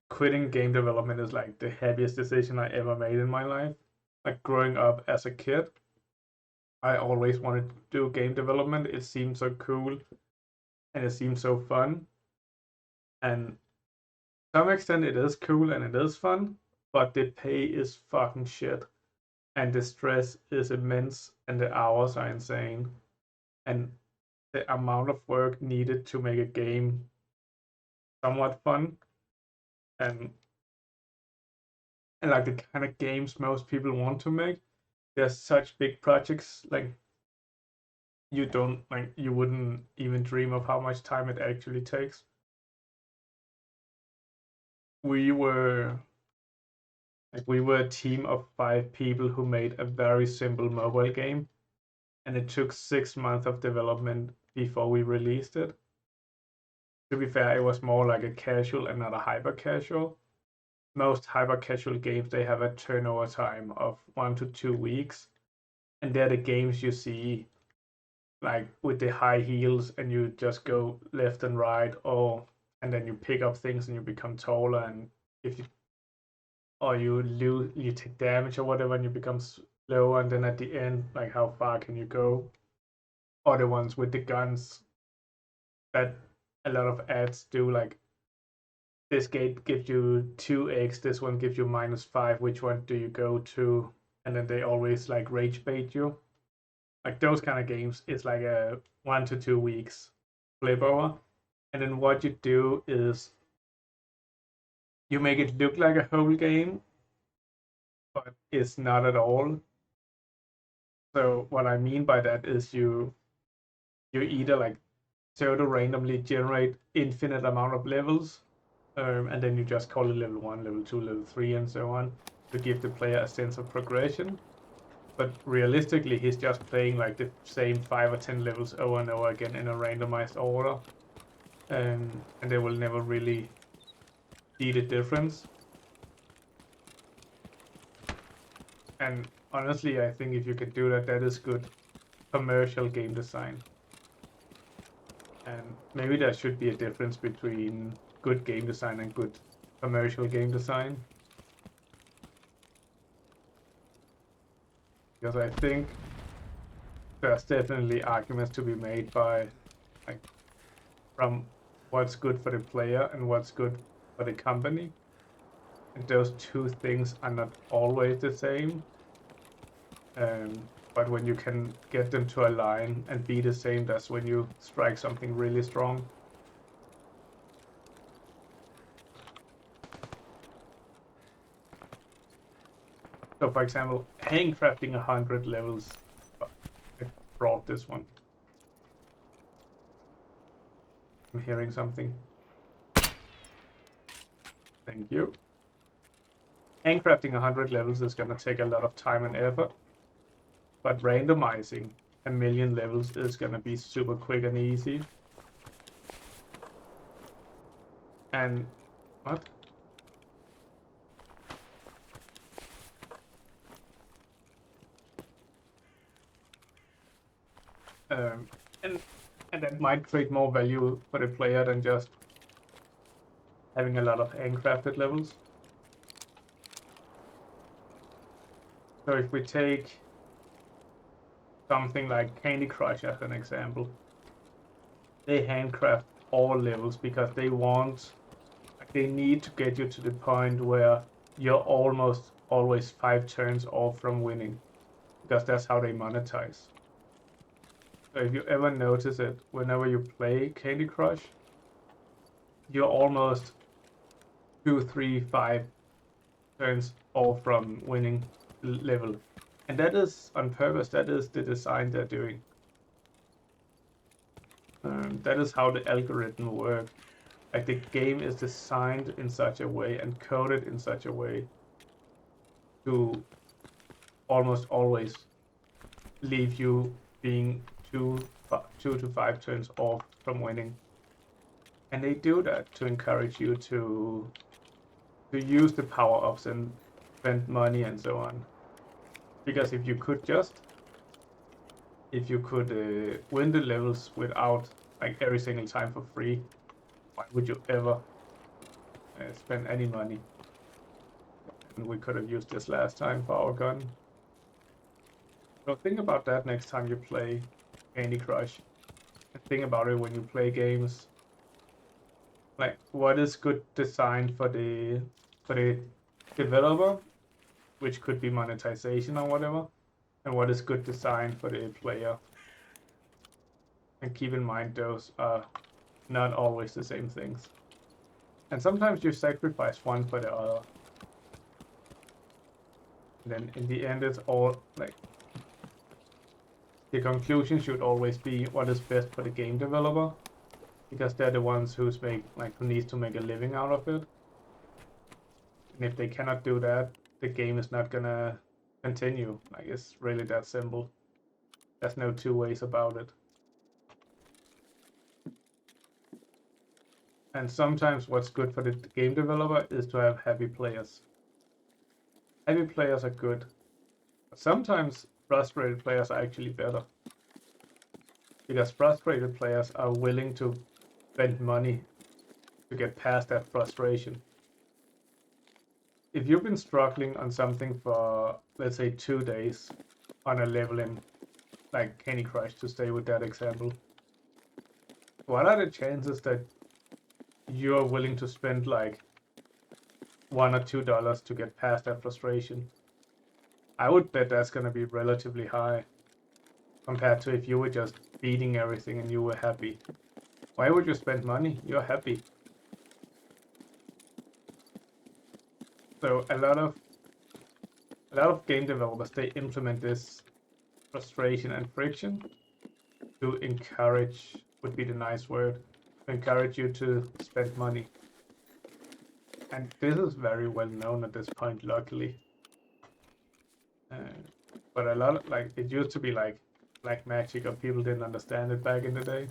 quitting game development is like the happiest decision I ever made in my life. Like growing up as a kid, I always wanted to do game development. It seemed so cool and it seemed so fun. And to some extent, it is cool and it is fun, but the pay is fucking shit. And the stress is immense and the hours are insane. And the amount of work needed to make a game somewhat fun and and like the kind of games most people want to make. There's such big projects like you wouldn't even dream of how much time it actually takes. We were we were a team of 5 people who made a very simple mobile game, and it took 6 months of development before we released it. To be fair, it was more like a casual and not a hyper casual. Most hyper casual games they have a turnover time of 1 to 2 weeks, and they're the games you see like with the high heels and you just go left and right, or and then you pick up things and you become taller, and if you or you lose you take damage or whatever and you become slower, and then at the end like how far can you go. Or the ones with the guns that a lot of ads do, like this gate gives you 2x, this one gives you -5, which one do you go to? And then they always like rage bait you. Like those kind of games, it's like a 1 to 2 weeks flip over. And then what you do is you make it look like a whole game, but it's not at all. So what I mean by that is you either like pseudo randomly generate infinite amount of levels, and then you just call it level 1, level 2, level 3, and so on to give the player a sense of progression. But realistically, he's just playing like the same 5 or 10 levels over and over again in a randomized order, and they will never really see the difference. And honestly, I think if you can do that, that is good commercial game design. And maybe there should be a difference between good game design and good commercial game design. Because I think there's definitely arguments to be made by like from what's good for the player and what's good for the company. And those two things are not always the same. But when you can get them to align and be the same, that's when you strike something really strong. So for example, handcrafting 100 levels, I brought this one. I'm hearing something. Thank you. Handcrafting 100 levels is going to take a lot of time and effort, but randomizing 1,000,000 levels is going to be super quick and easy. And what? And that might create more value for the player than just having a lot of handcrafted levels. So if we take something like Candy Crush as an example, they handcraft all levels because they need to get you to the point where you're almost always 5 turns off from winning, because that's how they monetize. So if you ever notice it, whenever you play Candy Crush, you're almost 2, 3, 5 turns off from winning level. And that is on purpose. That is the design they're doing. That is how the algorithm works. Like the game is designed in such a way and coded in such a way to almost always leave you being 2 to 5 turns off from winning. And they do that to encourage you to use the power-ups and spend money and so on. Because if you could win the levels without like every single time for free, why would you ever spend any money. And we could have used this last time for our gun. So think about that next time you play Candy Crush. And think about it when you play games. Like, what is good design for the developer, which could be monetization or whatever, and what is good design for the player. And keep in mind those are not always the same things. And sometimes you sacrifice one for the other. And then in the end, it's all like the conclusion should always be what is best for the game developer, because they're the ones who needs to make a living out of it. And if they cannot do that, the game is not gonna continue. Like, it's really that simple. There's no two ways about it. And sometimes what's good for the game developer is to have happy players. Happy players are good. But sometimes frustrated players are actually better. Because frustrated players are willing to spend money to get past that frustration. If you've been struggling on something for, let's say, 2 days on a level in like Candy Crush, to stay with that example, what are the chances that you're willing to spend like $1 or $2 to get past that frustration? I would bet that's going to be relatively high compared to if you were just beating everything and you were happy. Why would you spend money? You're happy. So a lot of game developers, they implement this frustration and friction to encourage, would be the nice word, to encourage you to spend money. And this is very well known at this point, luckily. But a lot of, like, it used to be like black magic, or people didn't understand it back in the day.